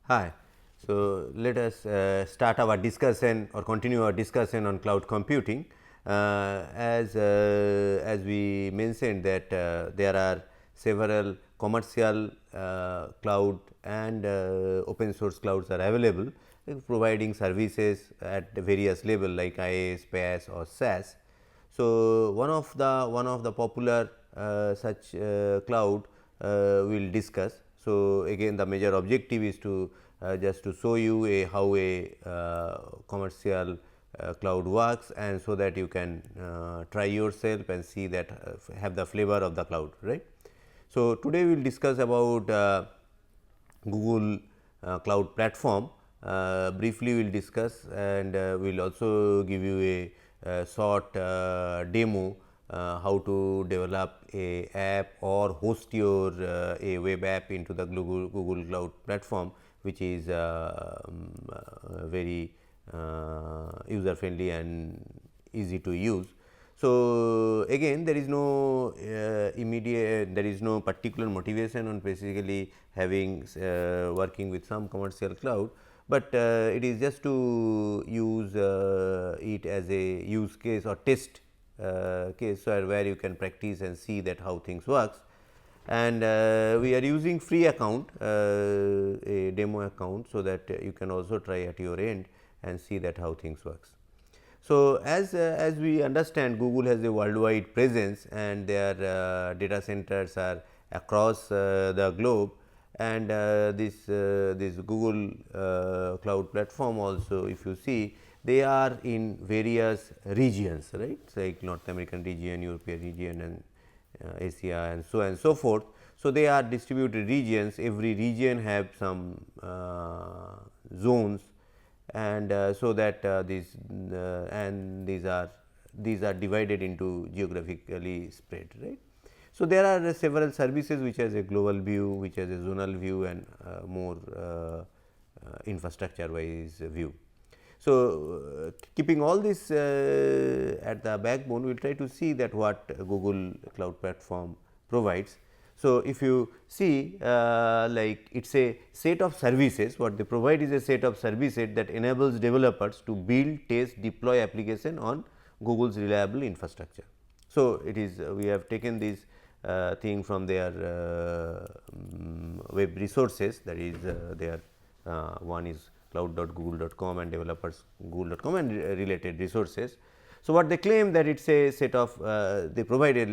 Hi. So, let us start our discussion or continue our discussion on cloud computing. As we mentioned that there are several commercial cloud and open source clouds are available, providing services at various level like IaaS, PaaS or SaaS. So, one of the popular such cloud we will discuss. So, again the major objective is to just to show you how a commercial cloud works, and so that you can try yourself and see that have the flavor of the cloud, right. So, today we will discuss about Google cloud platform. Briefly we will discuss, and we will also give you a short demo how to develop a app or host your a web app into the Google cloud platform, which is very user friendly and easy to use. So, again there is no there is no particular motivation on basically having working with some commercial cloud, but it is just to use it as a use case or test case where you can practice and see that how things works. And we are using free account, a demo account, so that you can also try at your end and see that how things works. So, as we understand, Google has a worldwide presence and their data centers are across the globe, and this Google cloud platform also, if you see, they are in various regions, right, like North American region, European region, and Asia, and so on and so forth. So, they are distributed regions. Every region have some zones, and so that these are divided into geographically spread, right. So, there are several services which has a global view, which has a zonal view, and more infrastructure wise view. So, keeping all this at the backbone, we will try to see that what Google cloud platform provides. So, if you see like it is a set of services, what they provide is a set of services that enables developers to build, test, deploy application on Google's reliable infrastructure. So, it is we have taken this thing from their web resources, that is their one is cloud.google.com and developers google.com and related resources. So, what they claim that it is a set of they provide a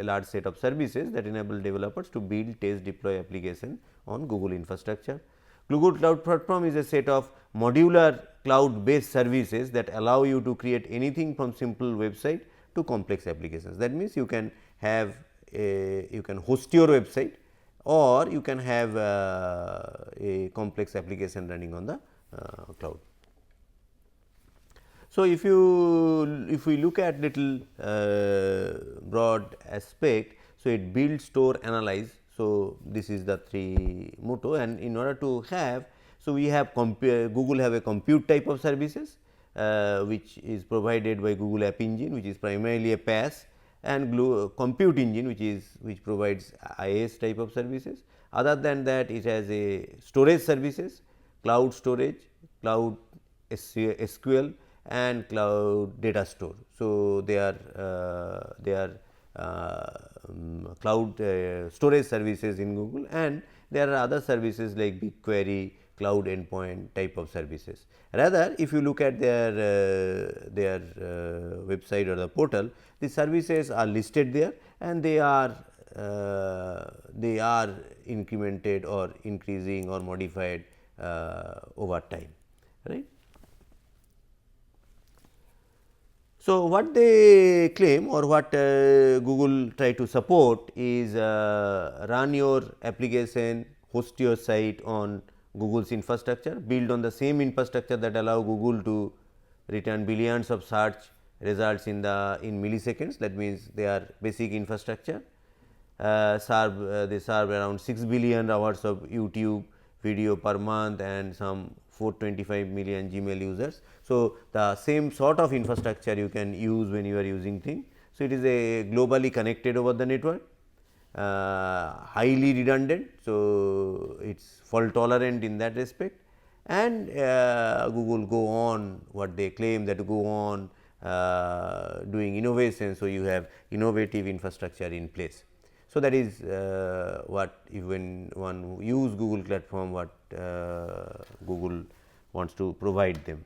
large set of services that enable developers to build, test, deploy application on Google infrastructure. Google Cloud Platform is a set of modular cloud based services that allow you to create anything from simple website to complex applications. That means, you can have you can host your website, or you can have a complex application running on the cloud. So, if we look at little broad aspect, so it build, store, analyze. So, this is the three motto, and in order to have, so we have Google have a compute type of services which is provided by Google App Engine, which is primarily a PaaS, and compute engine, which provides IaaS type of services. Other than that, it has a storage services, cloud storage, cloud SQL, and cloud data store. So, they are cloud storage services in Google, and there are other services like BigQuery, cloud endpoint type of services. Rather, if you look at their website or the portal, the services are listed there, and they are incremented or increasing or modified over time, right. So, what they claim or what Google try to support is run your application, host your site on Google's infrastructure, build on the same infrastructure that allow Google to return billions of search results in milliseconds. That means, they are basic infrastructure. They serve around 6 billion hours of YouTube video per month and some 425 million Gmail users. So, the same sort of infrastructure you can use when you are using thing. So, it is a globally connected over the network, highly redundant. So, it is fault tolerant in that respect, and Google go on what they claim that go on doing innovation. So, you have innovative infrastructure in place. So, that is what if when one use Google platform, what Google wants to provide them.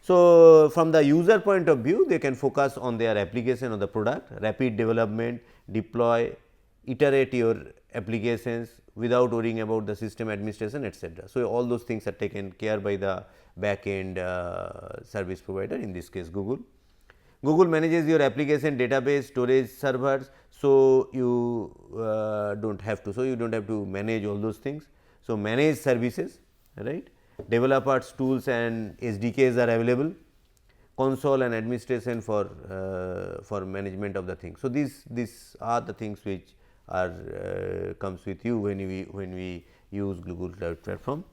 So, from the user point of view, they can focus on their application of the product, rapid development, deploy, iterate your applications without worrying about the system administration, etc. So, all those things are taken care by the back end service provider, in this case Google. Google manages your application database, storage, servers. So, you do not have to. So, you do not have to manage all those things. So, manage services, right. Developers tools and SDKs are available, console and administration for management of the things. So, these are the things which are comes with you when we use Google Cloud Platform.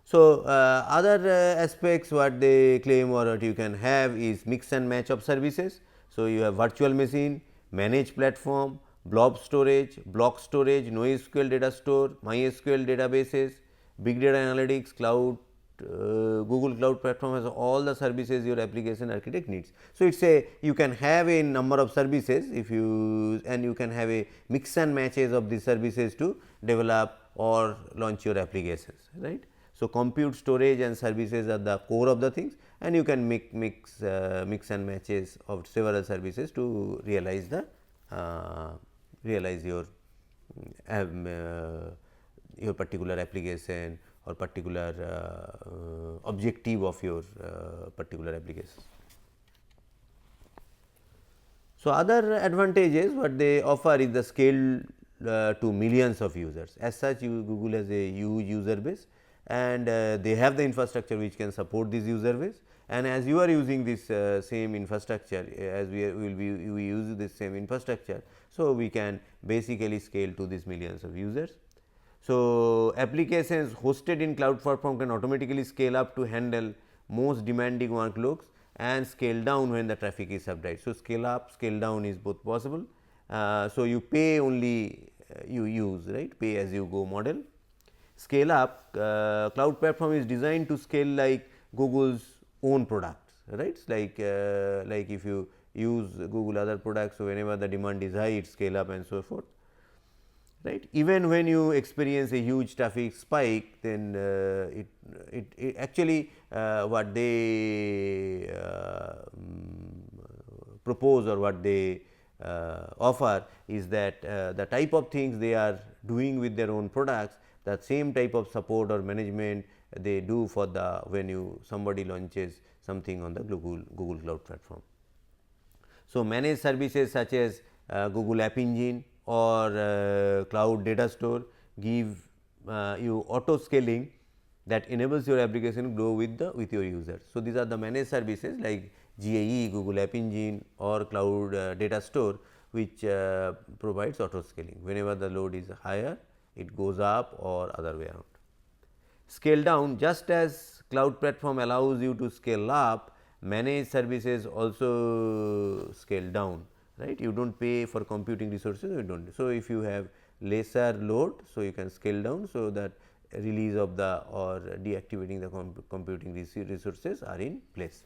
So, other aspects what they claim or what you can have is mix and match of services. So, you have virtual machine, managed platform, blob storage, block storage, NoSQL data store, MySQL databases, big data analytics, cloud. Google Cloud Platform has all the services your application architect needs. So, it is a you can have a number of services if you and you can have a mix and matches of these services to develop or launch your applications, right. So, compute, storage and services are the core of the things, and you can mix and matches of several services to realize the realize your particular application or particular objective of your particular application. So, other advantages what they offer is the scale to millions of users. As such, Google has a huge user base, and they have the infrastructure which can support this user base, and as you are using this same infrastructure, as we use this same infrastructure. So, we can basically scale to these millions of users. So, applications hosted in cloud platform can automatically scale up to handle most demanding workloads and scale down when the traffic is subsidized. So, scale up, scale down is both possible. So, you pay only you use, right, pay as you go model. Scale up, cloud platform is designed to scale like Google's own products, right. Like if you use Google other products, so whenever the demand is high, it scale up and so forth, right. Even when you experience a huge traffic spike, then it actually what they propose or what they offer is that the type of things they are doing with their own products, the same type of support or management they do for the when somebody launches something on the Google Cloud Platform. So, managed services such as Google App Engine or cloud data store give you auto scaling that enables your application to grow with your users. So, these are the managed services like GAE, Google App Engine or cloud data store, which provides auto scaling. Whenever the load is higher, it goes up or other way around. Scale down, just as cloud platform allows you to scale up, managed services also scale down, right. You do not pay for computing resources, you do not. So, if you have lesser load, so you can scale down, so that release of the or deactivating the computing resources are in place.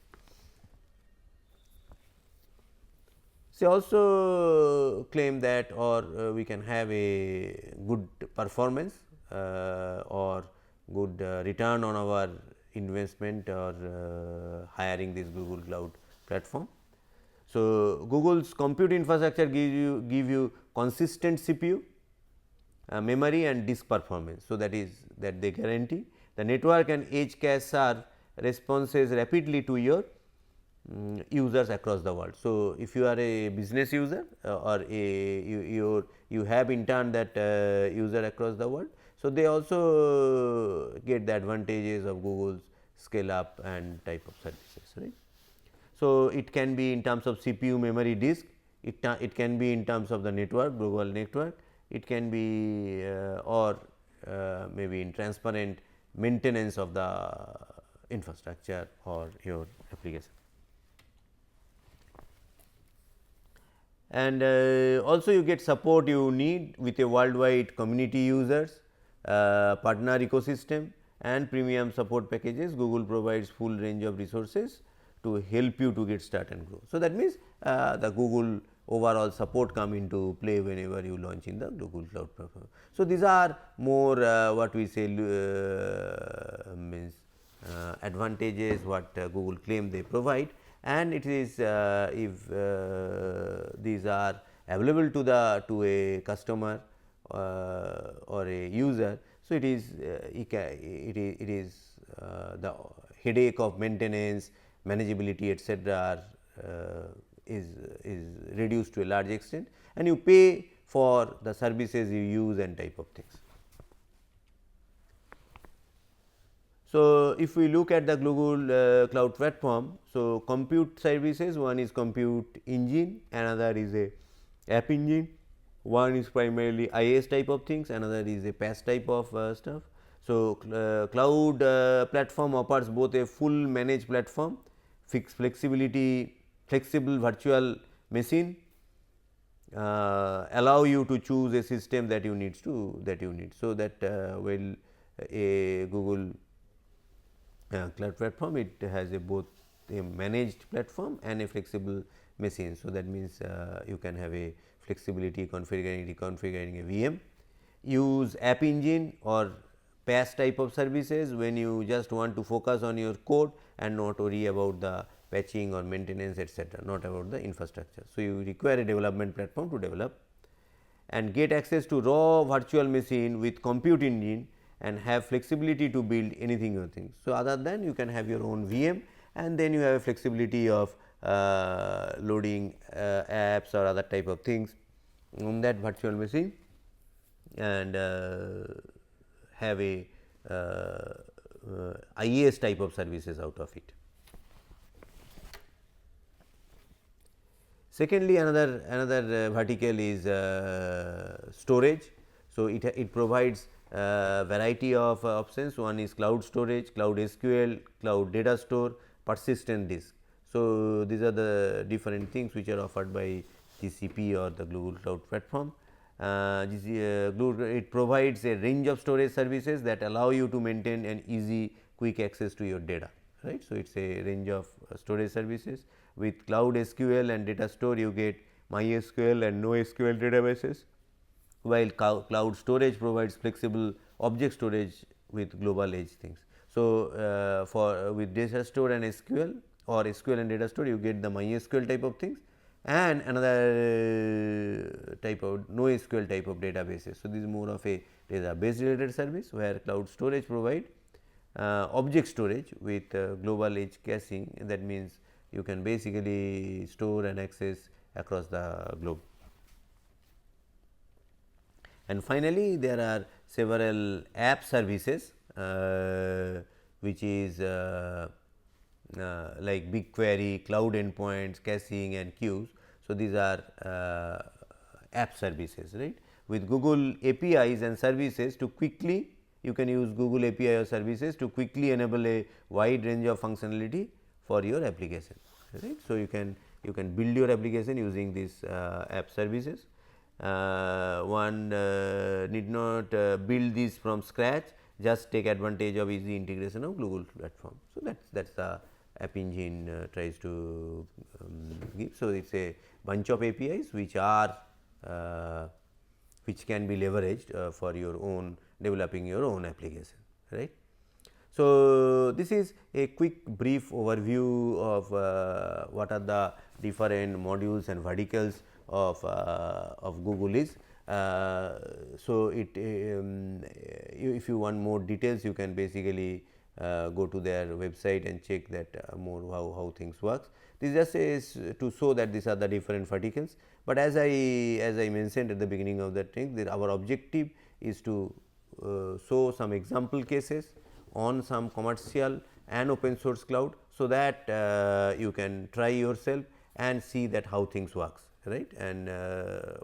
They also claim that or we can have a good performance or good return on our investment or hiring this Google Cloud Platform. So, Google's compute infrastructure give you consistent CPU, memory and disk performance. So, that they guarantee. The network and edge cache serve responses rapidly to your users across the world. So, if you are a business user or you have in turn that user across the world. So, they also get the advantages of Google's scale up and type of services, right. So, it can be in terms of CPU, memory, disk, it can be in terms of the network, global network, it can be or maybe in transparent maintenance of the infrastructure or your application. And also you get support you need with a worldwide community users, partner ecosystem and premium support packages, Google provides full range of resources to help you to get start and grow. So, that means the Google overall support come into play whenever you launch in the Google Cloud Platform. So, these are more what we say means advantages what Google claim they provide, and it is if these are available to a customer or a user. So, it is the headache of maintenance, manageability etc. Is reduced to a large extent, and you pay for the services you use and type of things. So, if we look at the Google Cloud Platform, so compute services, one is compute engine, another is a app engine, one is primarily IaaS type of things, another is a PaaS type of stuff. So, cloud platform offers both a full managed platform, fixed flexibility, flexible virtual machine, allow you to choose a system that you need. So, that well a Google Cloud Platform, it has a both a managed platform and a flexible machine. So, that means you can have a flexibility reconfiguring a VM, use app engine or PaaS type of services when you just want to focus on your code and not worry about the patching or maintenance etc., not about the infrastructure. So, you require a development platform to develop and get access to raw virtual machine with compute engine and have flexibility to build anything you think. So, other than you can have your own VM, and then you have a flexibility of loading apps or other type of things on that virtual machine, and have a IaaS type of services out of it. Secondly, another vertical is storage. So, it provides variety of options. One is cloud storage, cloud SQL, cloud data store, persistent disk. So, these are the different things which are offered by GCP or the Google Cloud Platform. It provides a range of storage services that allow you to maintain an easy quick access to your data, right. So, it is a range of storage services. With cloud SQL and data store, you get MySQL and NoSQL databases, while cloud storage provides flexible object storage with global edge things. So, for with data store and SQL or SQL and data store, you get the MySQL type of things and another type of NoSQL type of databases. So, this is more of a database related service, where cloud storage provide object storage with global edge caching. That means you can basically store and access across the globe. And finally, there are several app services which is like BigQuery, cloud endpoints, caching and queues. So, these are app services, right. With Google APIs and services to quickly, you can use Google API or services to quickly enable a wide range of functionality for your application, right. So, you can build your application using these app services. One need not build this from scratch, just take advantage of easy integration of Google platform. So, that is the app engine tries to give. So, it is a bunch of APIs which are which can be leveraged for your own developing your own application, right. So, this is a quick brief overview of what are the different modules and verticals of Google is. So, if you want more details, you can basically go to their website and check that more how things works. This just is to show that these are the different verticals, but as I mentioned at the beginning of that thing, that our objective is to show some example cases on some commercial and open source cloud, so that you can try yourself and see that how things works, right, and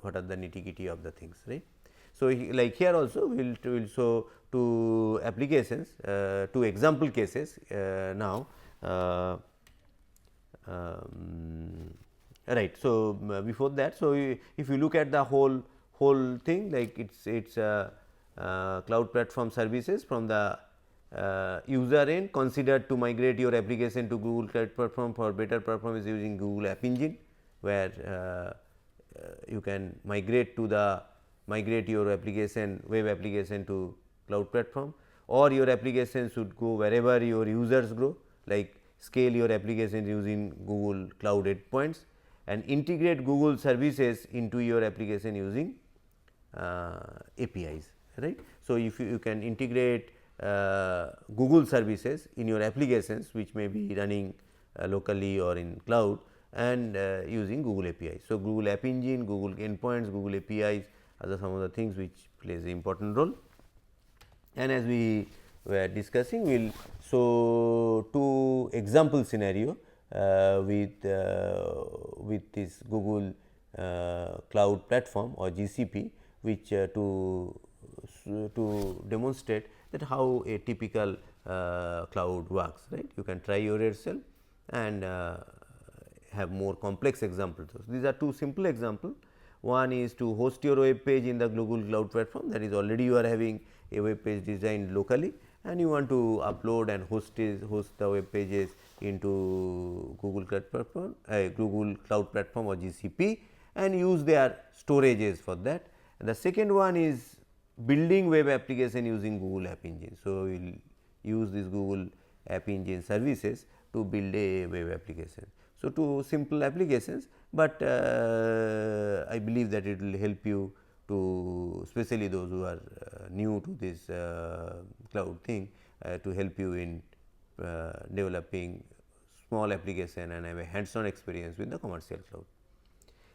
what are the nitty-gritty of the things, right. So, like here also we will show two applications, two example cases now. Right. So, before that, so if you look at the whole thing, like it's cloud platform services from the user end considered to migrate your application to Google Cloud Platform for better performance using Google App Engine, where you can migrate your application, web application to cloud platform, or your application should go wherever your users go, like scale your application using Google Cloud endpoints and integrate Google services into your application using APIs, right. So, if you can integrate Google services in your applications, which may be running locally or in cloud, and using Google APIs. So, Google App Engine, Google endpoints, Google APIs are some of the things which plays an important role. And as we were discussing, we will show two example scenario with this Google Cloud Platform or GCP, which to demonstrate that how a typical cloud works, right. You can try yourself and have more complex examples. So, these are two simple examples. One is to host your web page in the Google Cloud Platform, that is already you are having a web page designed locally and you want to upload and host the web pages into Google Cloud Platform, or GCP, and use their storages for that. And the second one is building web application using Google App Engine. So, we will use this Google App Engine services to build a web application. So, two simple applications, but I believe that it will help you to, especially those who are new to this cloud thing, to help you in developing small application and have a hands-on experience with the commercial cloud.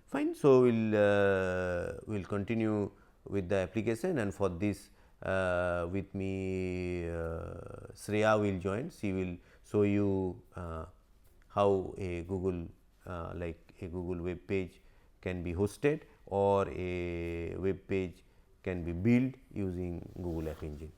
Fine. So, we will continue with the application, and for this with me Shreya will join. She will show you how a Google like a Google web page can be hosted or a web page can be built using Google App Engine.